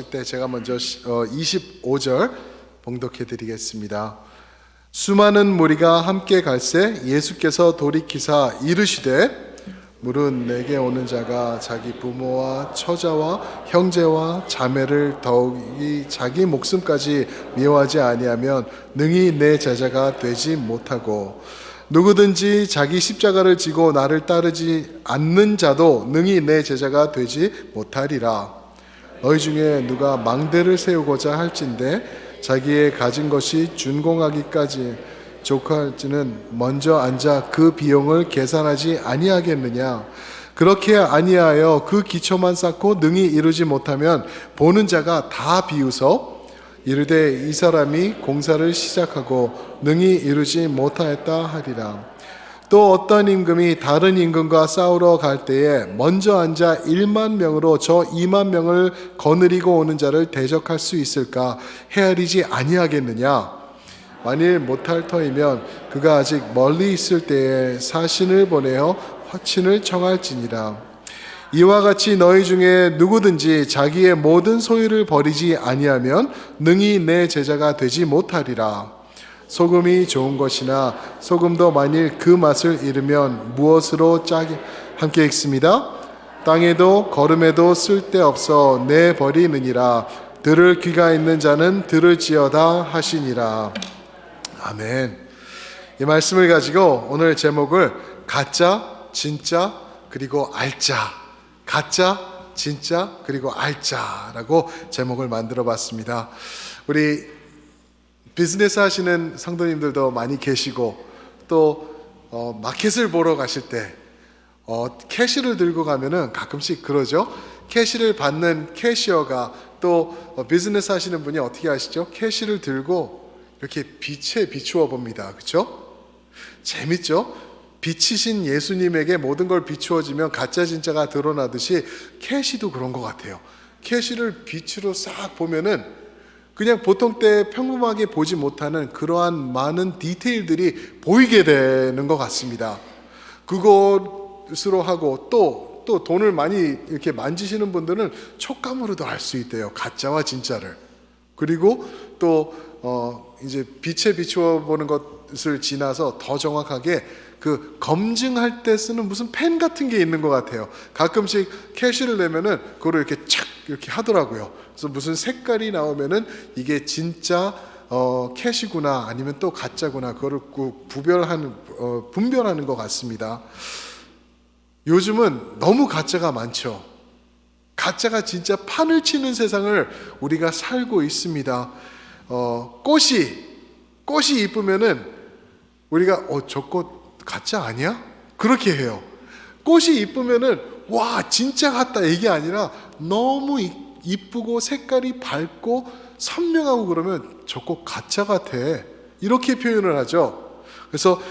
때 제가 먼저 25절 봉독해 드리겠습니다. 수많은 무리가 함께 갈새 예수께서 돌이키사 이르시되 물은 내게 오는 자가 자기 부모와 처자와 형제와 자매를 더욱이 자기 목숨까지 미워하지 아니하면 능히 내 제자가 되지 못하고 누구든지 자기 십자가를 지고 나를 따르지 않는 자도 능히 내 제자가 되지 못하리라. 너희 중에 누가 망대를 세우고자 할진대 자기의 가진 것이 준공하기까지 족할지는 먼저 앉아 그 비용을 계산하지 아니하겠느냐. 그렇게 아니하여 그 기초만 쌓고 능히 이루지 못하면 보는 자가 다 비웃어 이르되 이 사람이 공사를 시작하고 능히 이루지 못하였다 하리라. 또 어떤 임금이 다른 임금과 싸우러 갈 때에 먼저 앉아 1만 명으로 저 2만 명을 거느리고 오는 자를 대적할 수 있을까? 헤아리지 아니하겠느냐? 만일 못할 터이면 그가 아직 멀리 있을 때에 사신을 보내어 화친을 청할지니라. 이와 같이 너희 중에 누구든지 자기의 모든 소유를 버리지 아니하면 능히 내 제자가 되지 못하리라. 소금이 좋은 것이나 소금도 만일 그 맛을 잃으면 무엇으로 짜게 함께 읽습니다. 땅에도 거름에도 쓸데없어 내버리느니라. 들을 귀가 있는 자는 들을지어다 하시니라. 아멘. 이 말씀을 가지고 오늘 제목을 가짜, 진짜, 그리고 알짜, 가짜, 진짜, 그리고 알짜라고 제목을 만들어 봤습니다. 우리 비즈니스 하시는 성도님들도 많이 계시고 또 마켓을 보러 가실 때 캐시를 들고 가면은 가끔씩 그러죠. 캐시를 받는 캐시어가 또 비즈니스 하시는 분이 어떻게 하시죠? 캐시를 들고 이렇게 빛에 비추어 봅니다. 그렇죠? 재밌죠? 빛이신 예수님에게 모든 걸 비추어지면 가짜 진짜가 드러나듯이 캐시도 그런 것 같아요. 캐시를 빛으로 싹 보면은 그냥 보통 때 평범하게 보지 못하는 그러한 많은 디테일들이 보이게 되는 것 같습니다. 그것으로 하고 또 돈을 많이 이렇게 만지시는 분들은 촉감으로도 알 수 있대요. 가짜와 진짜를. 그리고 또 이제 빛에 비추어 보는 것을 지나서 더 정확하게 그 검증할 때 쓰는 무슨 펜 같은 게 있는 것 같아요. 가끔씩 캐시를 내면은 그거를 이렇게 착 이렇게 하더라고요. 그래서 무슨 색깔이 나오면은 이게 진짜 캐시구나 아니면 또 가짜구나 그거를 분별하는 것 같습니다. 요즘은 너무 가짜가 많죠. 가짜가 진짜 판을 치는 세상을 우리가 살고 있습니다. 꽃이 이쁘면은 우리가 저 꽃 가짜 아니야? 그렇게 해요. 꽃이 이쁘면은 와 진짜 같다 이게 아니라 너무 이쁘고 색깔이 밝고 선명하고 그러면 저 꽃 가짜 같아 이렇게 표현을 하죠. 그래서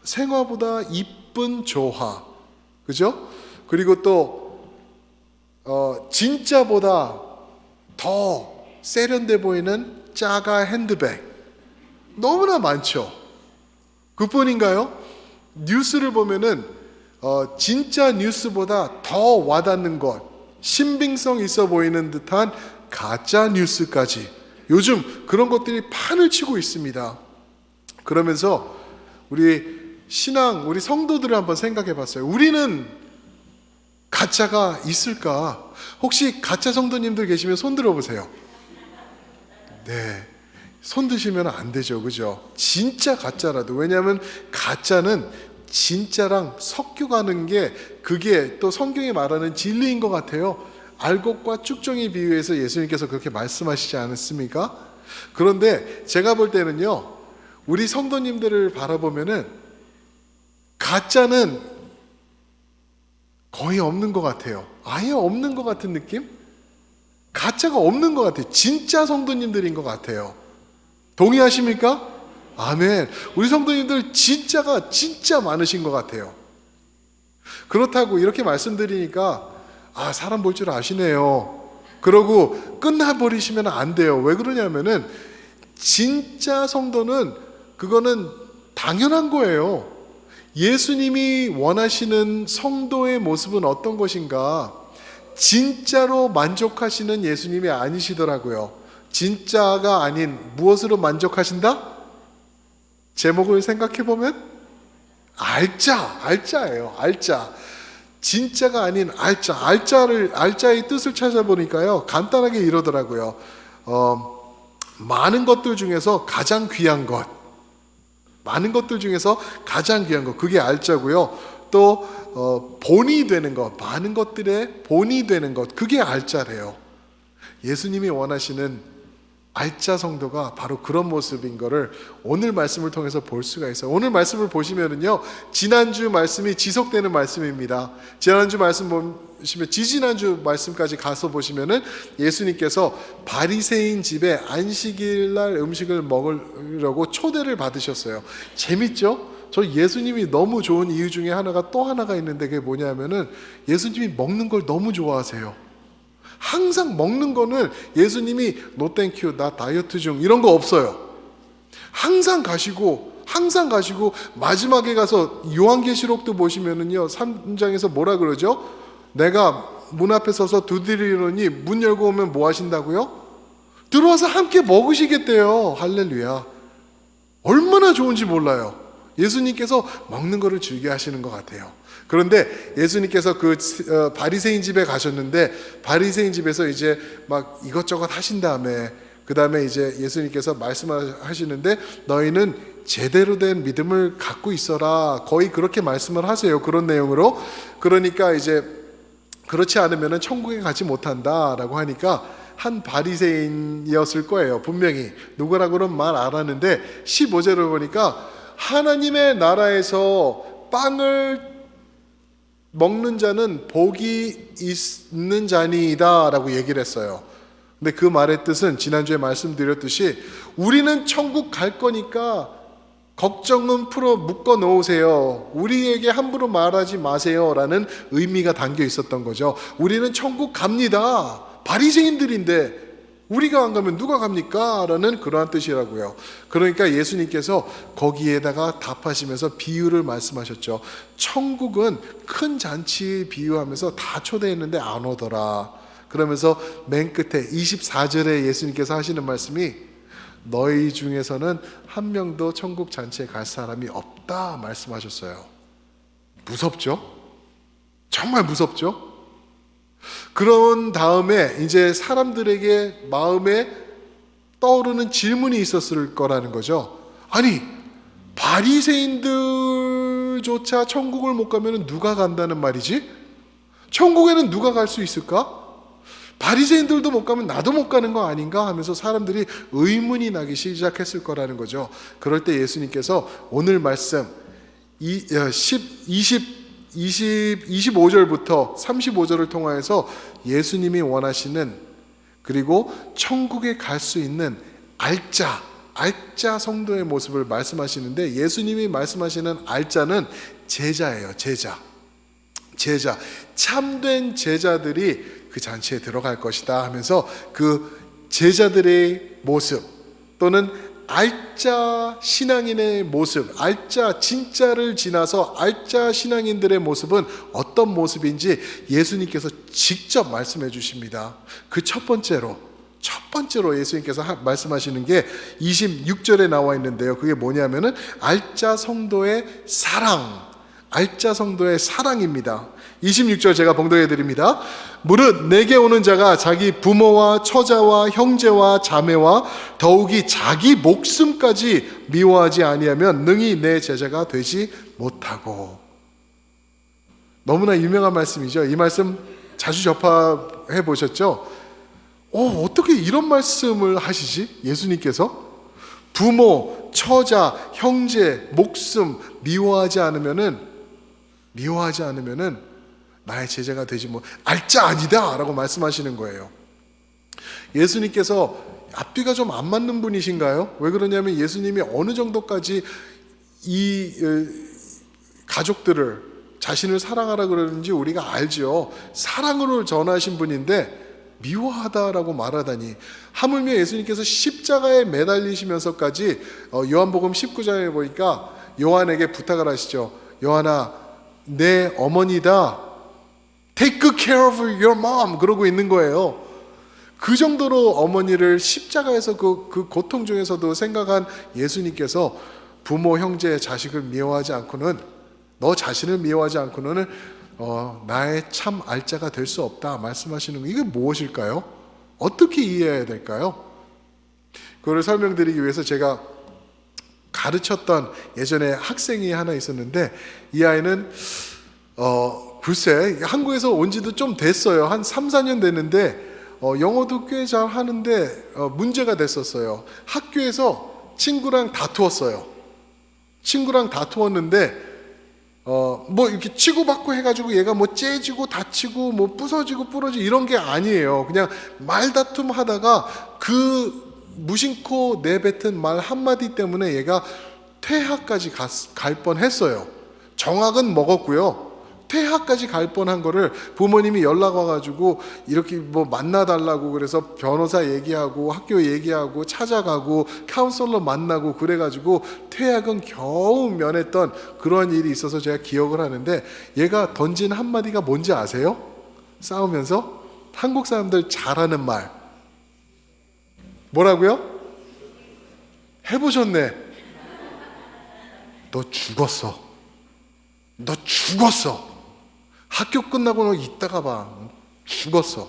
생화보다 이쁜 조화, 그죠? 그리고 또 진짜보다 더 세련돼 보이는 짜가 핸드백 너무나 많죠. 그뿐인가요? 뉴스를 보면은 진짜 뉴스보다 더 와닿는 것, 신빙성 있어 보이는 듯한 가짜 뉴스까지 요즘 그런 것들이 판을 치고 있습니다. 그러면서 우리 성도들을 한번 생각해 봤어요. 우리는 가짜가 있을까? 혹시 가짜 성도님들 계시면 손 들어보세요. 네. 손 드시면 안 되죠. 그죠? 진짜 가짜라도. 왜냐하면 가짜는 진짜랑 섞여가는 게 그게 또 성경이 말하는 진리인 것 같아요. 알곡과 쭉정이 비유해서 예수님께서 그렇게 말씀하시지 않았습니까? 그런데 제가 볼 때는요, 우리 성도님들을 바라보면은 가짜는 거의 없는 것 같아요. 아예 없는 것 같은 느낌? 가짜가 없는 것 같아요. 진짜 성도님들인 것 같아요. 동의하십니까? 아멘. 우리 성도님들 진짜가 진짜 많으신 것 같아요. 그렇다고 이렇게 말씀드리니까 사람 볼 줄 아시네요. 그러고 끝나버리시면 안 돼요. 왜 그러냐면은 진짜 성도는 그거는 당연한 거예요. 예수님이 원하시는 성도의 모습은 어떤 것인가? 진짜로 만족하시는 예수님이 아니시더라고요. 진짜가 아닌 무엇으로 만족하신다? 제목을 생각해보면 알짜예요. 알짜. 진짜가 아닌 알짜. 알짜의 뜻을 찾아보니까요, 간단하게 이러더라고요. 많은 것들 중에서 가장 귀한 것. 많은 것들 중에서 가장 귀한 것. 그게 알짜고요. 또 본이 되는 것. 많은 것들의 본이 되는 것. 그게 알짜래요. 예수님이 원하시는 알짜 성도가 바로 그런 모습인 것을 오늘 말씀을 통해서 볼 수가 있어요. 오늘 말씀을 보시면은요, 지난주 말씀이 지속되는 말씀입니다. 지난주 말씀 보시면 지지난주 말씀까지 가서 보시면은 예수님께서 바리새인 집에 안식일 날 음식을 먹으려고 초대를 받으셨어요. 재밌죠? 저 예수님이 너무 좋은 이유 중에 하나가 또 하나가 있는데, 그게 뭐냐면은 예수님이 먹는 걸 너무 좋아하세요. 항상 먹는 거는 예수님이 노 땡큐 나 다이어트 중 이런 거 없어요. 항상 가시고 마지막에 가서 요한계시록도 보시면은요, 3장에서 뭐라 그러죠? 내가 문 앞에 서서 두드리노니 문 열고 오면 뭐 하신다고요? 들어와서 함께 먹으시겠대요. 할렐루야. 얼마나 좋은지 몰라요. 예수님께서 먹는 거를 즐겨 하시는 것 같아요. 그런데 예수님께서 그 바리새인 집에 가셨는데, 바리새인 집에서 이제 막 이것저것 하신 다음에, 그 다음에 이제 예수님께서 말씀하시는데, 너희는 제대로 된 믿음을 갖고 있어라, 거의 그렇게 말씀을 하세요. 그런 내용으로. 그러니까 이제 그렇지 않으면 천국에 가지 못한다라고 하니까 한 바리새인이었을 거예요. 분명히 누구라고는 말 안 하는데 15절을 보니까 하나님의 나라에서 빵을 먹는 자는 복이 있는 자니이다 라고 얘기를 했어요. 근데 그 말의 뜻은 지난주에 말씀드렸듯이 우리는 천국 갈 거니까 걱정은 풀어 묶어 놓으세요, 우리에게 함부로 말하지 마세요 라는 의미가 담겨 있었던 거죠. 우리는 천국 갑니다. 바리새인들인데 우리가 안 가면 누가 갑니까? 라는 그러한 뜻이라고요. 그러니까 예수님께서 거기에다가 답하시면서 비유를 말씀하셨죠. 천국은 큰 잔치 비유하면서 다 초대했는데 안 오더라. 그러면서 맨 끝에 24절에 예수님께서 하시는 말씀이 너희 중에서는 한 명도 천국 잔치에 갈 사람이 없다 말씀하셨어요. 무섭죠? 정말 무섭죠? 그런 다음에 이제 사람들에게 마음에 떠오르는 질문이 있었을 거라는 거죠. 아니, 바리새인들조차 천국을 못 가면 누가 간다는 말이지? 천국에는 누가 갈 수 있을까? 바리새인들도 못 가면 나도 못 가는 거 아닌가 하면서 사람들이 의문이 나기 시작했을 거라는 거죠. 그럴 때 예수님께서 오늘 말씀 25절부터 35절을 통하여서 예수님이 원하시는, 그리고 천국에 갈 수 있는 알짜 성도의 모습을 말씀하시는데, 예수님이 말씀하시는 알짜는 제자예요. 제자. 참된 제자들이 그 잔치에 들어갈 것이다 하면서 그 제자들의 모습, 또는 알짜 신앙인의 모습, 알짜 진짜를 지나서 알짜 신앙인들의 모습은 어떤 모습인지 예수님께서 직접 말씀해 주십니다. 그 첫 번째로 예수님께서 말씀하시는 게 26절에 나와 있는데요. 그게 뭐냐면은 알짜 성도의 사랑입니다. 26절 제가 봉독해 드립니다. 무릇 내게 오는 자가 자기 부모와 처자와 형제와 자매와 더욱이 자기 목숨까지 미워하지 아니하면 능히 내 제자가 되지 못하고. 너무나 유명한 말씀이죠. 이 말씀 자주 접해 보셨죠? 어떻게 이런 말씀을 하시지? 예수님께서 부모, 처자, 형제, 목숨 미워하지 않으면은 나의 제자가 되지 알짜 아니다 라고 말씀하시는 거예요. 예수님께서 앞뒤가 좀 안 맞는 분이신가요? 왜 그러냐면 예수님이 어느 정도까지 이 가족들을, 자신을 사랑하라 그러는지 우리가 알죠. 사랑으로 전하신 분인데 미워하다라고 말하다니. 하물며 예수님께서 십자가에 매달리시면서까지 요한복음 19장에 보니까 요한에게 부탁을 하시죠. 요한아, 내 어머니다 Take good care of your mom 그러고 있는 거예요. 그 정도로 어머니를 십자가에서 그 고통 중에서도 생각한 예수님께서 부모, 형제, 자식을 미워하지 않고는, 너 자신을 미워하지 않고는 나의 참 알자가 될 수 없다 말씀하시는 거, 이게 무엇일까요? 어떻게 이해해야 될까요? 그걸 설명드리기 위해서 제가 가르쳤던 예전에 학생이 하나 있었는데, 이 아이는 글쎄 한국에서 온 지도 좀 됐어요. 한 3, 4년 됐는데 영어도 꽤 잘 하는데 문제가 됐었어요. 학교에서 친구랑 다투었어요. 친구랑 다투었는데 뭐 이렇게 치고받고 해가지고 얘가 뭐 째지고 다치고 뭐 부서지고 부러지고 이런 게 아니에요. 그냥 말다툼 하다가 그 무심코 내뱉은 말 한마디 때문에 얘가 퇴학까지 갈 뻔했어요. 정학은 먹었고요. 퇴학까지 갈 뻔한 거를 부모님이 연락 와가지고 이렇게 뭐 만나달라고 그래서 변호사 얘기하고 학교 얘기하고 찾아가고 카운슬러 만나고 그래가지고 퇴학은 겨우 면했던 그런 일이 있어서 제가 기억을 하는데, 얘가 던진 한마디가 뭔지 아세요? 싸우면서 한국 사람들 잘하는 말 뭐라고요? 해보셨네. 너 죽었어. 너 죽었어. 학교 끝나고 너 이따가 봐. 죽었어.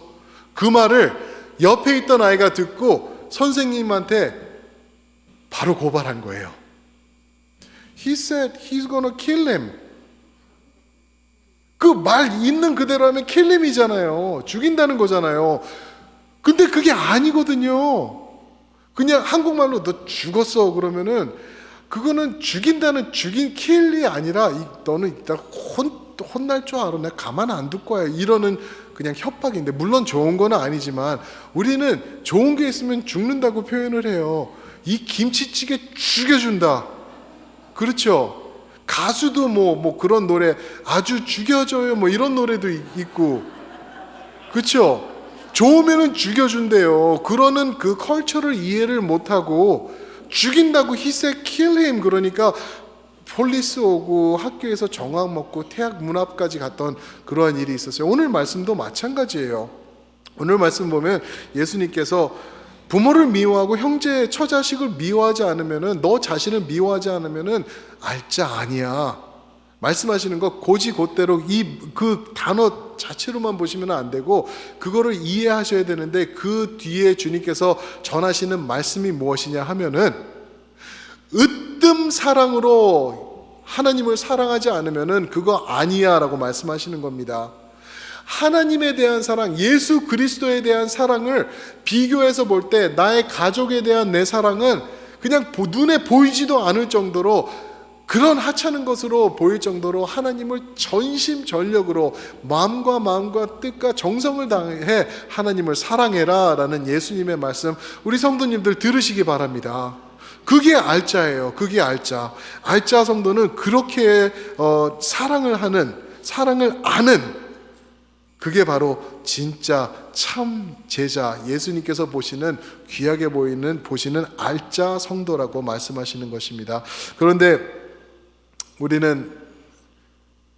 그 말을 옆에 있던 아이가 듣고 선생님한테 바로 고발한 거예요. He said he's gonna kill him. 그 말 있는 그대로 하면 kill him이잖아요. 죽인다는 거잖아요. 근데 그게 아니거든요. 그냥 한국말로 너 죽었어 그러면은 그거는 죽인다는 kill이 아니라 너는 이따 혼날 줄 알아. 내가 가만 안 둘 거야. 이러는 그냥 협박인데, 물론 좋은 건 아니지만 우리는 좋은 게 있으면 죽는다고 표현을 해요. 이 김치찌개 죽여준다. 그렇죠? 가수도 뭐 그런 노래 아주 죽여줘요 뭐 이런 노래도 있고, 그렇죠? 좋으면은 죽여준대요. 그러는 그 컬처를 이해를 못하고 죽인다고 he said kill him 그러니까 폴리스 오고 학교에서 정학 먹고 퇴학 문 앞까지 갔던 그러한 일이 있었어요. 오늘 말씀도 마찬가지예요. 오늘 말씀 보면 예수님께서 부모를 미워하고 형제 처자식을 미워하지 않으면은, 너 자신을 미워하지 않으면은 알자 아니야 말씀하시는 거 곧이곧대로 그 단어 자체로만 보시면 안 되고 그거를 이해하셔야 되는데, 그 뒤에 주님께서 전하시는 말씀이 무엇이냐 하면은 으뜸 사랑으로 하나님을 사랑하지 않으면은 그거 아니야 라고 말씀하시는 겁니다. 하나님에 대한 사랑, 예수 그리스도에 대한 사랑을 비교해서 볼 때 나의 가족에 대한 내 사랑은 그냥 눈에 보이지도 않을 정도로, 그런 하찮은 것으로 보일 정도로 하나님을 전심전력으로 마음과 뜻과 정성을 다해 하나님을 사랑해라 라는 예수님의 말씀, 우리 성도님들 들으시기 바랍니다. 그게 알자예요. 그게 알자. 알자 성도는 그렇게 사랑을 아는, 그게 바로 진짜 참 제자, 예수님께서 귀하게 보시는 알자 성도라고 말씀하시는 것입니다. 그런데 우리는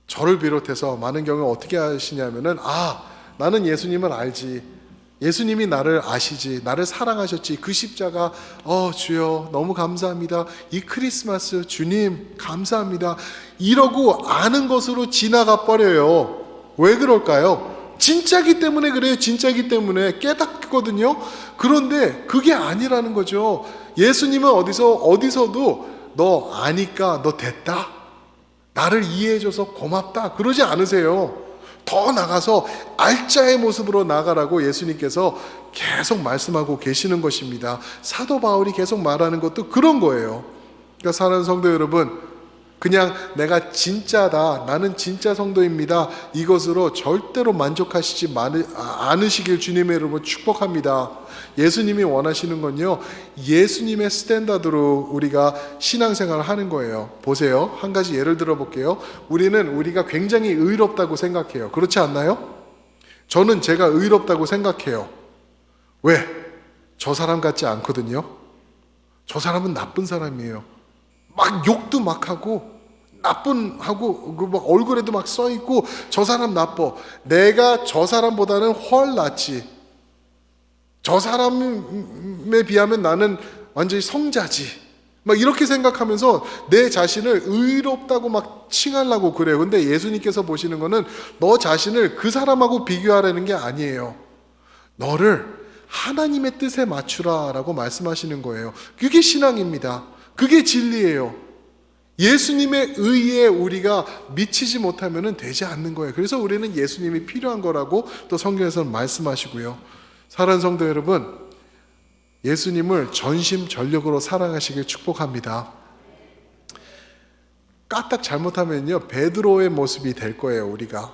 저를 비롯해서 많은 경우에 어떻게 하시냐면은, 나는 예수님을 알지. 예수님이 나를 아시지. 나를 사랑하셨지. 그 십자가, 주여 너무 감사합니다. 이 크리스마스 주님 감사합니다. 이러고 아는 것으로 지나가 버려요. 왜 그럴까요? 진짜기 때문에 그래요. 진짜기 때문에 깨닫거든요. 그런데 그게 아니라는 거죠. 예수님은 어디서도 너 아니까 너 됐다, 나를 이해해줘서 고맙다 그러지 않으세요. 더 나가서 알자의 모습으로 나가라고 예수님께서 계속 말씀하고 계시는 것입니다. 사도 바울이 계속 말하는 것도 그런 거예요. 그러니까 사랑하는 성도 여러분, 그냥 내가 진짜다, 나는 진짜 성도입니다, 이것으로 절대로 만족하시지 않으시길 주님의 이름으로 축복합니다. 예수님이 원하시는 건요, 예수님의 스탠다드로 우리가 신앙생활을 하는 거예요. 보세요. 한 가지 예를 들어 볼게요. 우리가 굉장히 의롭다고 생각해요. 그렇지 않나요? 저는 제가 의롭다고 생각해요. 왜? 저 사람 같지 않거든요. 저 사람은 나쁜 사람이에요. 막 욕도 막 하고 나쁜 하고 막 얼굴에도 막 써 있고 저 사람 나빠. 내가 저 사람보다는 훨 낫지. 저 사람에 비하면 나는 완전히 성자지. 막 이렇게 생각하면서 내 자신을 의롭다고 막 칭하려고 그래요. 근데 예수님께서 보시는 거는 너 자신을 그 사람하고 비교하라는 게 아니에요. 너를 하나님의 뜻에 맞추라라고 말씀하시는 거예요. 그게 신앙입니다. 그게 진리예요. 예수님의 의에 우리가 미치지 못하면 되지 않는 거예요. 그래서 우리는 예수님이 필요한 거라고 또 성경에서는 말씀하시고요. 사랑하는 성도 여러분, 예수님을 전심전력으로 사랑하시길 축복합니다. 까딱 잘못하면요 베드로의 모습이 될 거예요. 우리가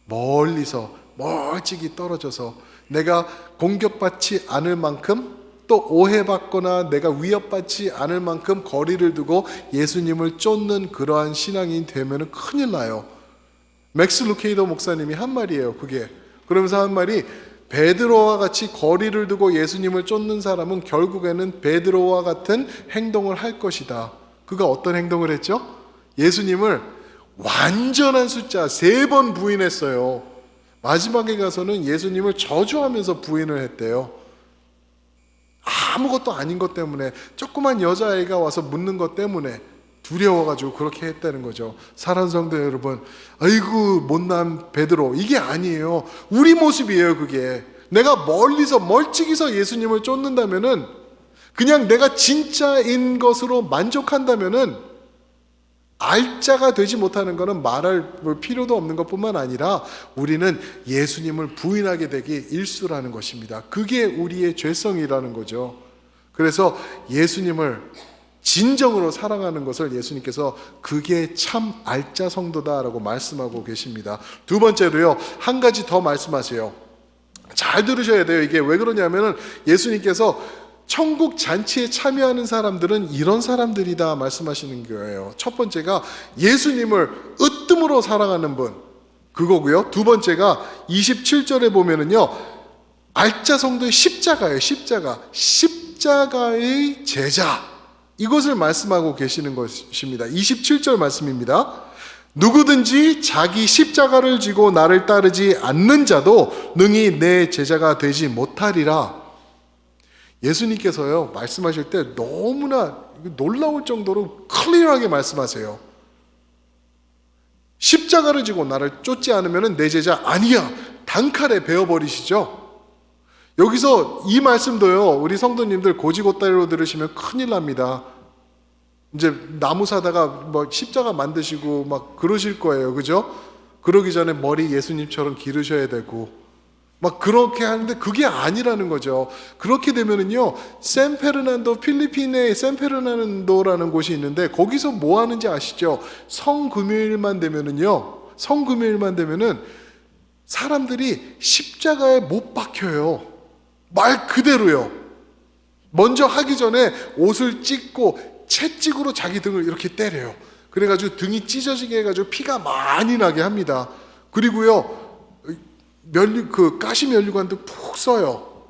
멀리서 멀찍이 떨어져서 내가 공격받지 않을 만큼 또 오해받거나 내가 위협받지 않을 만큼 거리를 두고 예수님을 쫓는 그러한 신앙인 되면 큰일 나요. 맥스 루케이더 목사님이 한 말이에요. 그게 그러면서 한 말이 베드로와 같이 거리를 두고 예수님을 쫓는 사람은 결국에는 베드로와 같은 행동을 할 것이다. 그가 어떤 행동을 했죠? 예수님을 완전한 숫자 3번 부인했어요. 마지막에 가서는 예수님을 저주하면서 부인을 했대요. 아무것도 아닌 것 때문에, 조그만 여자아이가 와서 묻는 것 때문에 두려워가지고 그렇게 했다는 거죠. 사랑하는 성도 여러분, 아이고 못난 베드로, 이게 아니에요. 우리 모습이에요. 그게 내가 멀리서 멀찍이서 예수님을 쫓는다면은, 그냥 내가 진짜인 것으로 만족한다면은, 알짜가 되지 못하는 것은 말할 필요도 없는 것뿐만 아니라 우리는 예수님을 부인하게 되기 일수라는 것입니다. 그게 우리의 죄성이라는 거죠. 그래서 예수님을 진정으로 사랑하는 것을 예수님께서 그게 참 알짜 성도다라고 말씀하고 계십니다. 두 번째로요, 한 가지 더 말씀하세요. 잘 들으셔야 돼요. 이게 왜 그러냐면은 예수님께서 천국 잔치에 참여하는 사람들은 이런 사람들이다 말씀하시는 거예요. 첫 번째가 예수님을 으뜸으로 사랑하는 분, 그거고요. 두 번째가 27절에 보면은요, 알짜 성도의 십자가예요. 십자가의 제자, 이것을 말씀하고 계시는 것입니다. 27절 말씀입니다. 누구든지 자기 십자가를 지고 나를 따르지 않는 자도 능히 내 제자가 되지 못하리라. 예수님께서요 말씀하실 때 너무나 놀라울 정도로 클리어하게 말씀하세요. 십자가를 지고 나를 쫓지 않으면 내 제자 아니야, 단칼에 베어버리시죠. 여기서 이 말씀도요, 우리 성도님들 고지고다리로 들으시면 큰일 납니다. 이제 나무 사다가 뭐 십자가 만드시고 막 그러실 거예요. 그죠? 그러기 전에 머리 예수님처럼 기르셔야 되고 막 그렇게 하는데 그게 아니라는 거죠. 그렇게 되면은요, 필리핀의 샌페르난도라는 곳이 있는데 거기서 뭐 하는지 아시죠? 성금요일만 되면은 사람들이 십자가에 못 박혀요. 말 그대로요. 먼저 하기 전에 옷을 찢고 채찍으로 자기 등을 이렇게 때려요. 그래가지고 등이 찢어지게 해가지고 피가 많이 나게 합니다. 그리고요, 가시면류관도 푹 써요.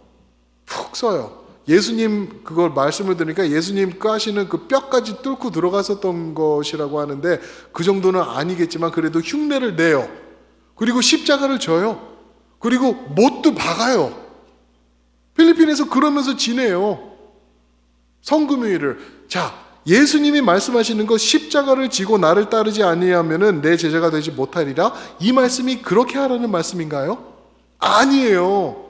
예수님 그걸 말씀을 드리니까 예수님 가시는 그 뼈까지 뚫고 들어갔었던 것이라고 하는데 그 정도는 아니겠지만 그래도 흉내를 내요. 그리고 십자가를 져요. 그리고 못도 박아요. 필리핀에서 그러면서 지내요. 성금요일을. 자, 예수님이 말씀하시는 것, 십자가를 지고 나를 따르지 아니하면은 내 제자가 되지 못하리라, 이 말씀이 그렇게 하라는 말씀인가요? 아니에요.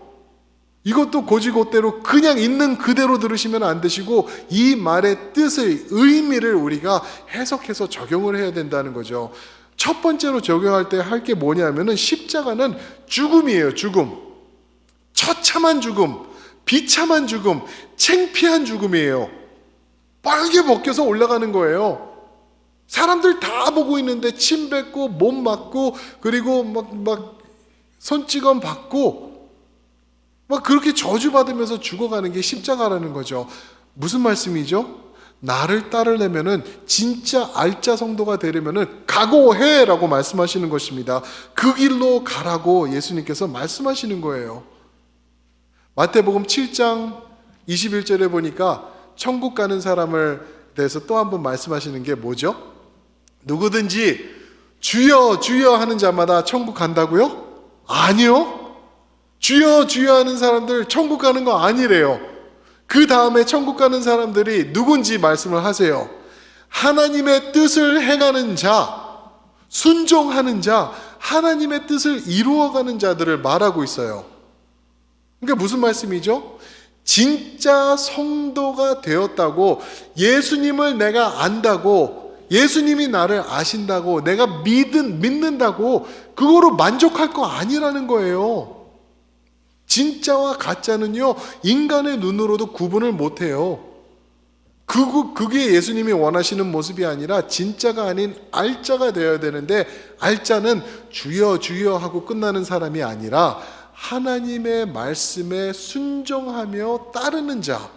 이것도 고지고대로 그냥 있는 그대로 들으시면 안 되시고 이 말의 뜻의 의미를 우리가 해석해서 적용을 해야 된다는 거죠. 첫 번째로 적용할 때 할 게 뭐냐면은 십자가는 죽음이에요. 죽음. 처참한 죽음, 비참한 죽음, 창피한 죽음이에요. 빨개 벗겨서 올라가는 거예요. 사람들 다 보고 있는데 침 뱉고 몸 맞고 그리고 막 손찌검 받고 막 그렇게 저주받으면서 죽어가는 게 십자가라는 거죠. 무슨 말씀이죠? 나를 따르려면은, 진짜 알짜 성도가 되려면은 각오해라고 말씀하시는 것입니다. 그 길로 가라고 예수님께서 말씀하시는 거예요. 마태복음 7장 21절에 보니까 천국 가는 사람을 대해서 또 한 번 말씀하시는 게 뭐죠? 누구든지 주여 주여 하는 자마다 천국 간다고요? 아니요. 주여 주여 하는 사람들 천국 가는 거 아니래요. 그 다음에 천국 가는 사람들이 누군지 말씀을 하세요. 하나님의 뜻을 행하는 자, 순종하는 자, 하나님의 뜻을 이루어가는 자들을 말하고 있어요. 그러니까 무슨 말씀이죠? 진짜 성도가 되었다고, 예수님을 내가 안다고, 예수님이 나를 아신다고, 내가 믿는다고 그거로 만족할 거 아니라는 거예요. 진짜와 가짜는요, 인간의 눈으로도 구분을 못해요. 그게 예수님이 원하시는 모습이 아니라 진짜가 아닌 알짜가 되어야 되는데, 알짜는 주여 주여 하고 끝나는 사람이 아니라 하나님의 말씀에 순종하며 따르는 자.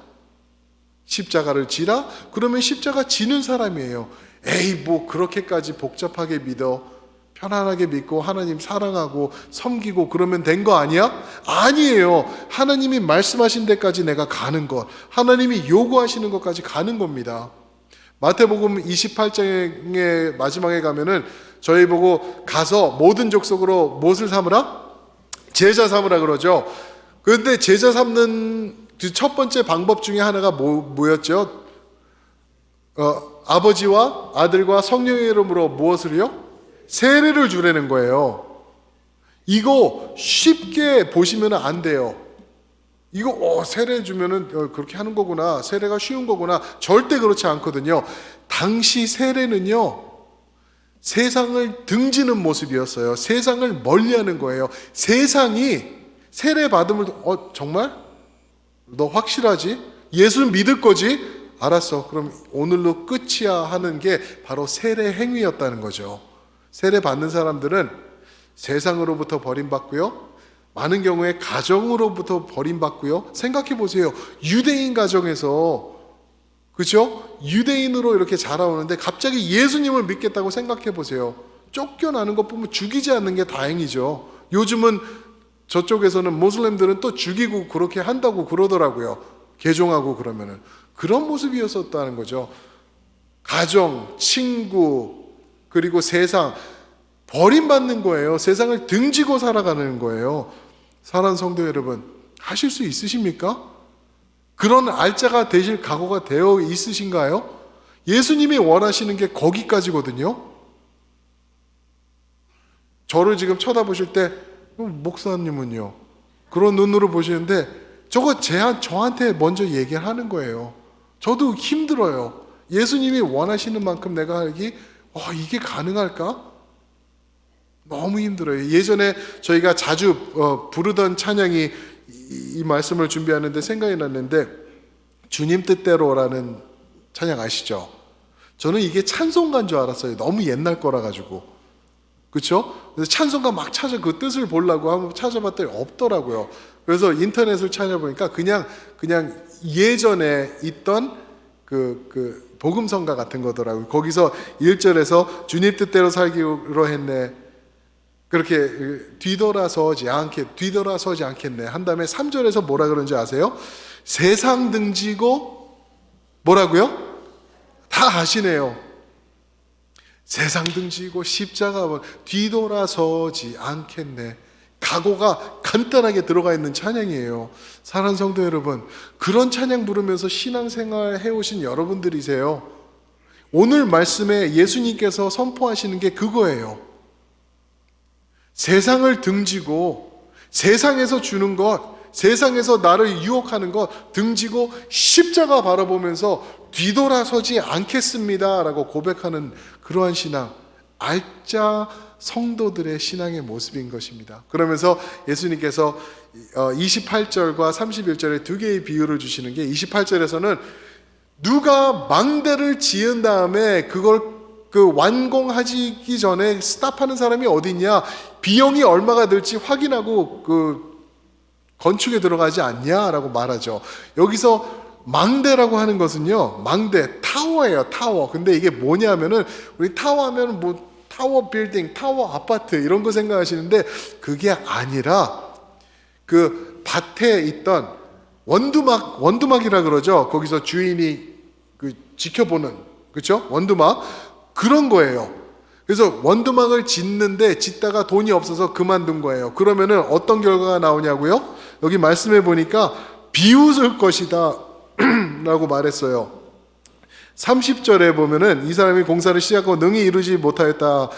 십자가를 지라? 그러면 십자가 지는 사람이에요. 에이, 뭐 그렇게까지 복잡하게 믿어, 편안하게 믿고 하나님 사랑하고 섬기고 그러면 된 거 아니야? 아니에요. 하나님이 말씀하신 데까지 내가 가는 것, 하나님이 요구하시는 것까지 가는 겁니다. 마태복음 28장의 마지막에 가면은 저희 보고 가서 모든 족속으로 무엇을 삼으라? 제자 삼으라 그러죠. 그런데 제자 삼는 그 첫 번째 방법 중에 하나가 뭐였죠? 아버지와 아들과 성령의 이름으로 무엇을요? 세례를 주라는 거예요. 이거 쉽게 보시면 안 돼요. 이거 세례 주면은 그렇게 하는 거구나, 세례가 쉬운 거구나. 절대 그렇지 않거든요. 당시 세례는요, 세상을 등지는 모습이었어요. 세상을 멀리하는 거예요. 세상이 세례 받음을 정말? 너 확실하지? 예수 믿을 거지? 알았어. 그럼 오늘로 끝이야 하는 게 바로 세례 행위였다는 거죠. 세례 받는 사람들은 세상으로부터 버림받고요, 많은 경우에 가정으로부터 버림받고요. 생각해 보세요. 유대인 가정에서, 그렇죠? 유대인으로 이렇게 자라오는데 갑자기 예수님을 믿겠다고 생각해 보세요. 쫓겨나는 것 보면 죽이지 않는 게 다행이죠. 요즘은 저쪽에서는 모슬렘들은 또 죽이고 그렇게 한다고 그러더라고요. 개종하고 그러면은. 그런 모습이었었다는 거죠. 가정, 친구, 그리고 세상, 버림받는 거예요. 세상을 등지고 살아가는 거예요. 사랑하는 성도 여러분, 하실 수 있으십니까? 그런 알짜가 되실 각오가 되어 있으신가요? 예수님이 원하시는 게 거기까지거든요. 저를 지금 쳐다보실 때 목사님은요? 그런 눈으로 보시는데 저거 저한테 먼저 얘기를 하는 거예요. 저도 힘들어요. 예수님이 원하시는 만큼 내가 하기, 이게 가능할까? 너무 힘들어요. 예전에 저희가 자주 부르던 찬양이 이 말씀을 준비하는데 생각이 났는데, 주님 뜻대로라는 찬양 아시죠? 저는 이게 찬송가인 줄 알았어요. 너무 옛날 거라 가지고. 그렇죠? 그래서 찬송가 막 그 뜻을 보려고 한번 찾아봤더니 없더라고요. 그래서 인터넷을 찾아보니까 그냥 예전에 있던 그 복음성가 같은 거더라고요. 거기서 1절에서 주님 뜻대로 살기로 했네, 그렇게 뒤돌아서지 않겠네 한 다음에 3절에서 뭐라 그런지 아세요? 세상 등지고 뭐라고요? 다 아시네요. 세상 등지고 십자가 뒤돌아서지 않겠네. 각오가 간단하게 들어가 있는 찬양이에요. 사랑하는 성도 여러분, 그런 찬양 부르면서 신앙생활 해오신 여러분들이세요. 오늘 말씀에 예수님께서 선포하시는 게 그거예요. 세상을 등지고, 세상에서 주는 것, 세상에서 나를 유혹하는 것 등지고 십자가 바라보면서 뒤돌아서지 않겠습니다 라고 고백하는 그러한 신앙, 알짜 성도들의 신앙의 모습인 것입니다. 그러면서 예수님께서 28절과 31절에 두 개의 비유를 주시는 게, 28절에서는 누가 망대를 지은 다음에 그걸 완공하기 전에 스탑하는 사람이 어디 있냐, 비용이 얼마가 들지 확인하고 건축에 들어가지 않냐라고 말하죠. 여기서 망대라고 하는 것은요, 망대, 타워예요, 타워. 근데 이게 뭐냐면은, 우리 타워 하면 타워 빌딩, 타워 아파트 이런 거 생각하시는데, 그게 아니라 그 밭에 있던 원두막이라 그러죠. 거기서 주인이 지켜보는, 그렇죠? 원두막. 그런 거예요. 그래서 원두막을 짓다가 돈이 없어서 그만둔 거예요. 그러면은 어떤 결과가 나오냐고요? 여기 말씀해 보니까 비웃을 것이다 라고 말했어요. 30절에 보면은 이 사람이 공사를 시작하고 능히 이루지 못하였다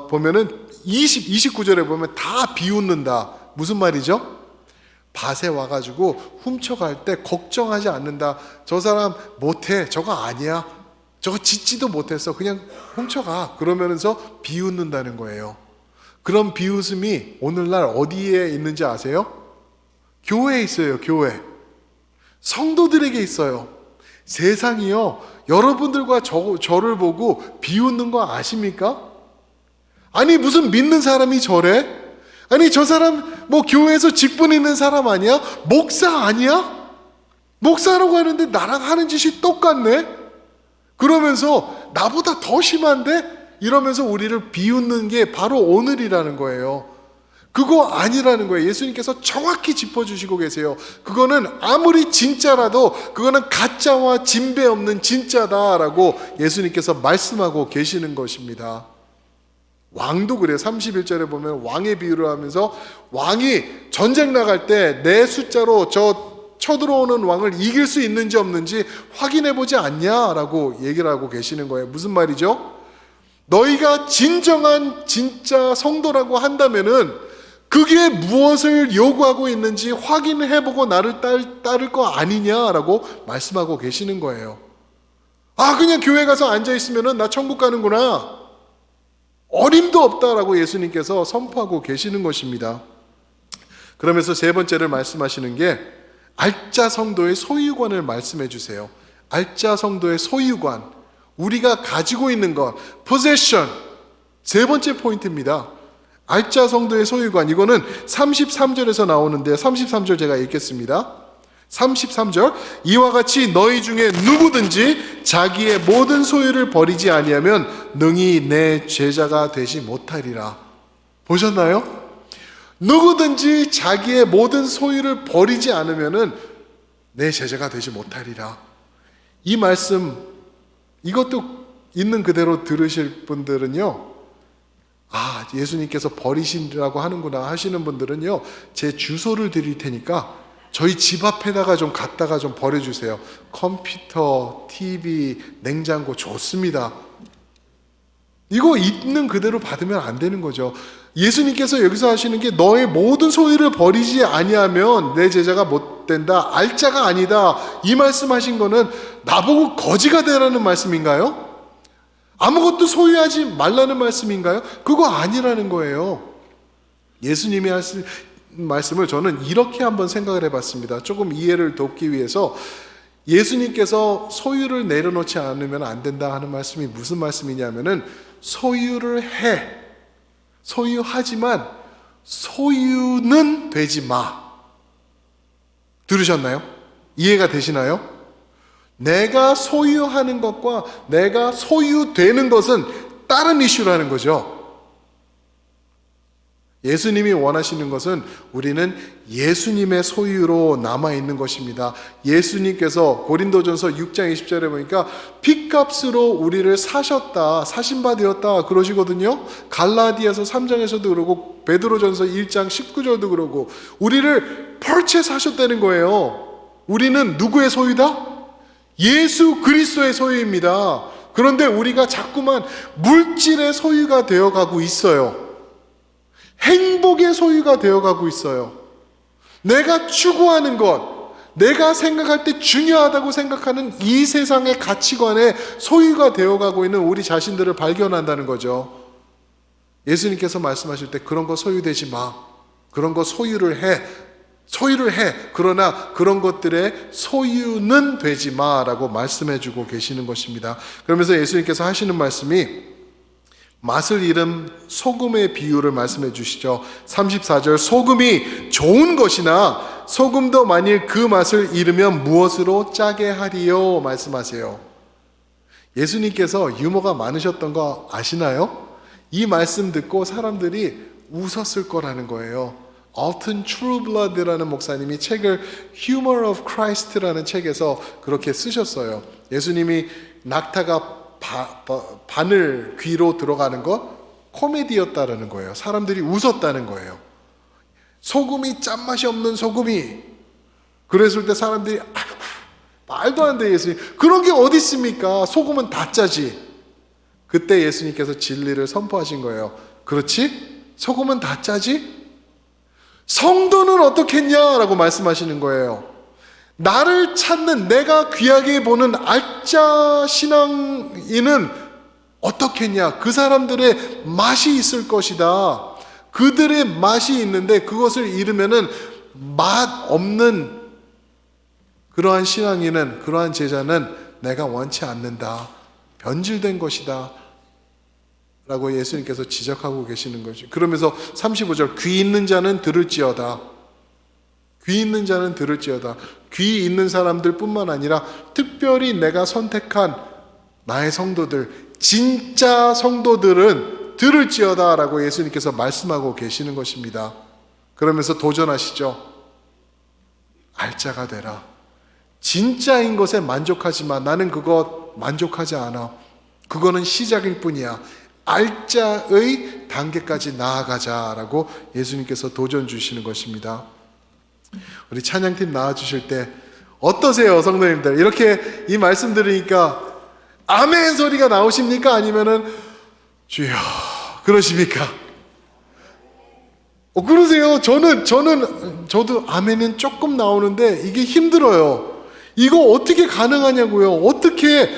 보면은 29절에 보면 다 비웃는다. 무슨 말이죠? 밭에 와가지고 훔쳐갈 때 걱정하지 않는다. 저 사람 못해. 저거 아니야. 저거 짓지도 못했어. 그냥 훔쳐가. 그러면서 비웃는다는 거예요. 그런 비웃음이 오늘날 어디에 있는지 아세요? 교회에 있어요. 교회. 성도들에게 있어요. 세상이요. 여러분들과 저를 보고 비웃는 거 아십니까? 아니 무슨 믿는 사람이 저래? 아니 저 사람 뭐 교회에서 직분 있는 사람 아니야? 목사 아니야? 목사라고 하는데 나랑 하는 짓이 똑같네? 그러면서 나보다 더 심한데? 이러면서 우리를 비웃는 게 바로 오늘이라는 거예요. 그거 아니라는 거예요. 예수님께서 정확히 짚어주시고 계세요. 그거는 아무리 진짜라도 그거는 가짜와 진배 없는 진짜다라고 예수님께서 말씀하고 계시는 것입니다. 왕도 그래요. 31절에 보면 왕의 비유를 하면서 왕이 전쟁 나갈 때 내 숫자로 쳐들어오는 왕을 이길 수 있는지 없는지 확인해 보지 않냐라고 얘기를 하고 계시는 거예요. 무슨 말이죠? 너희가 진정한 진짜 성도라고 한다면은 그게 무엇을 요구하고 있는지 확인해보고 나를 따를 거 아니냐라고 말씀하고 계시는 거예요. 아 그냥 교회 가서 앉아있으면 나 천국 가는구나. 어림도 없다라고 예수님께서 선포하고 계시는 것입니다. 그러면서 세 번째를 말씀하시는 게 알짜 성도의 소유관을 말씀해 주세요. 알짜 성도의 소유관, 우리가 가지고 있는 것, possession. 세 번째 포인트입니다. 알짜 성도의 소유관, 이거는 33절에서 나오는데 33절 제가 읽겠습니다. 33절, 이와 같이 너희 중에 누구든지 자기의 모든 소유를 버리지 아니하면 능히 내 제자가 되지 못하리라. 보셨나요? 누구든지 자기의 모든 소유를 버리지 않으면 내 제자가 되지 못하리라. 이 말씀, 이것도 있는 그대로 들으실 분들은요, 아 예수님께서 버리시라고 하는구나 하시는 분들은요, 제 주소를 드릴 테니까 저희 집 앞에다가 좀 갖다가 좀 버려주세요. 컴퓨터, TV, 냉장고 좋습니다. 이거 있는 그대로 받으면 안 되는 거죠. 예수님께서 여기서 하시는 게 너의 모든 소유를 버리지 아니하면 내 제자가 못 된다. 알짜가 아니다. 이 말씀하신 거는 나보고 거지가 되라는 말씀인가요? 아무것도 소유하지 말라는 말씀인가요? 그거 아니라는 거예요. 예수님이 하신 말씀을 저는 이렇게 한번 생각을 해봤습니다. 조금 이해를 돕기 위해서 예수님께서 소유를 내려놓지 않으면 안 된다 하는 말씀이 무슨 말씀이냐면은 소유를 해. 소유하지만 소유는 되지 마. 들으셨나요? 이해가 되시나요? 내가 소유하는 것과 내가 소유되는 것은 다른 이슈라는 거죠. 예수님이 원하시는 것은 우리는 예수님의 소유로 남아있는 것입니다. 예수님께서 고린도전서 6장 20절에 보니까 핏값으로 우리를 사셨다, 사신바 되었다 그러시거든요. 갈라디아서 3장에서도 그러고 베드로전서 1장 19절도 그러고 우리를 purchase 하셨다는 거예요. 우리는 누구의 소유다? 예수 그리스도의 소유입니다. 그런데 우리가 자꾸만 물질의 소유가 되어가고 있어요. 행복의 소유가 되어가고 있어요. 내가 추구하는 것, 내가 생각할 때 중요하다고 생각하는 이 세상의 가치관의 소유가 되어가고 있는 우리 자신들을 발견한다는 거죠. 예수님께서 말씀하실 때 그런 거 소유되지 마. 그런 거 소유를 해. 그러나 그런 것들의 소유는 되지 마라고 말씀해주고 계시는 것입니다. 그러면서 예수님께서 하시는 말씀이 맛을 잃은 소금의 비유를 말씀해 주시죠. 34절, 소금이 좋은 것이나 소금도 만일 그 맛을 잃으면 무엇으로 짜게 하리요 말씀하세요. 예수님께서 유머가 많으셨던 거 아시나요? 이 말씀 듣고 사람들이 웃었을 거라는 거예요. 얼튼 트루블러드라는 목사님이 책을 Humor of Christ라는 책에서 그렇게 쓰셨어요. 예수님이 낙타가 바늘 귀로 들어가는 거 코미디였다라는 거예요. 사람들이 웃었다는 거예요. 소금이 짠맛이 없는 소금이. 그랬을 때 사람들이 아이고, 말도 안 돼 예수님. 그런 게 어디 있습니까? 소금은 다 짜지. 그때 예수님께서 진리를 선포하신 거예요. 그렇지? 소금은 다 짜지? 성도는 어떻겠냐라고 말씀하시는 거예요. 나를 찾는, 내가 귀하게 보는 알짜 신앙인은 어떻겠냐? 그 사람들의 맛이 있을 것이다. 그들의 맛이 있는데 그것을 잃으면은 맛 없는 그러한 신앙인은, 그러한 제자는 내가 원치 않는다. 변질된 것이다. 라고 예수님께서 지적하고 계시는 거죠. 그러면서 35절, 귀 있는 자는 들을지어다. 귀 있는 자는 들을지어다. 귀 있는 사람들 뿐만 아니라 특별히 내가 선택한 나의 성도들, 진짜 성도들은 들을지어다 라고 예수님께서 말씀하고 계시는 것입니다. 그러면서 도전하시죠. 알짜가 되라. 진짜인 것에 만족하지만 나는 그것 만족하지 않아. 그거는 시작일 뿐이야. 알짜의 단계까지 나아가자라고 예수님께서 도전 주시는 것입니다. 우리 찬양팀 나와주실 때 어떠세요, 성도님들? 이렇게 이 말씀 들으니까 아멘 소리가 나오십니까? 아니면은 주여 그러십니까? 그러세요? 저도 아멘은 조금 나오는데 이게 힘들어요. 이거 어떻게 가능하냐고요? 어떻게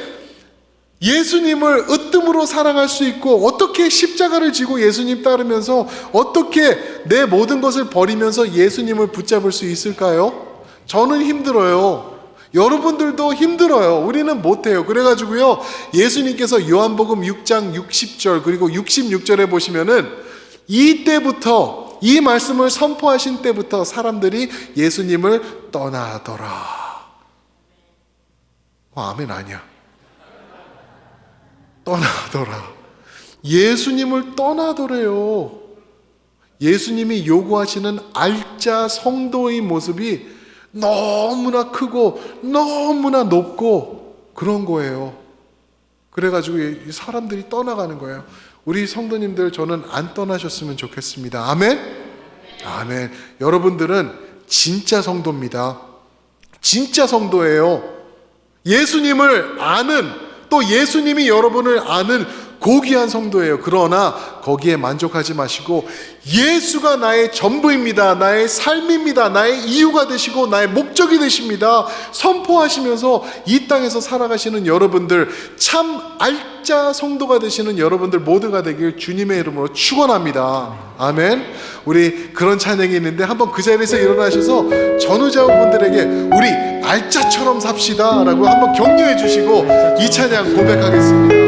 예수님을 으뜸으로 사랑할 수 있고, 어떻게 십자가를 지고 예수님 따르면서 어떻게 내 모든 것을 버리면서 예수님을 붙잡을 수 있을까요? 저는 힘들어요. 여러분들도 힘들어요. 우리는 못해요. 그래가지고요, 예수님께서 요한복음 6장 60절 그리고 66절에 보시면은 이때부터, 이 말씀을 선포하신 때부터 사람들이 예수님을 떠나더라. 아멘 아니야. 떠나더라. 예수님을 떠나더래요. 예수님이 요구하시는 알짜 성도의 모습이 너무나 크고 너무나 높고 그런 거예요. 그래가지고 사람들이 떠나가는 거예요. 우리 성도님들, 저는 안 떠나셨으면 좋겠습니다. 아멘? 아멘. 여러분들은 진짜 성도입니다. 진짜 성도예요. 예수님을 아는, 또 예수님이 여러분을 아는 고귀한 성도예요. 그러나 거기에 만족하지 마시고 예수가 나의 전부입니다. 나의 삶입니다. 나의 이유가 되시고 나의 목적이 되십니다. 선포하시면서 이 땅에서 살아가시는 여러분들, 참 알짜 성도가 되시는 여러분들 모두가 되길 주님의 이름으로 축원합니다. 아멘. 우리 그런 찬양이 있는데 한번 그 자리에서 일어나셔서 전우자분들에게 우리 알짜처럼 삽시다 라고 한번 격려해 주시고 이 찬양 고백하겠습니다.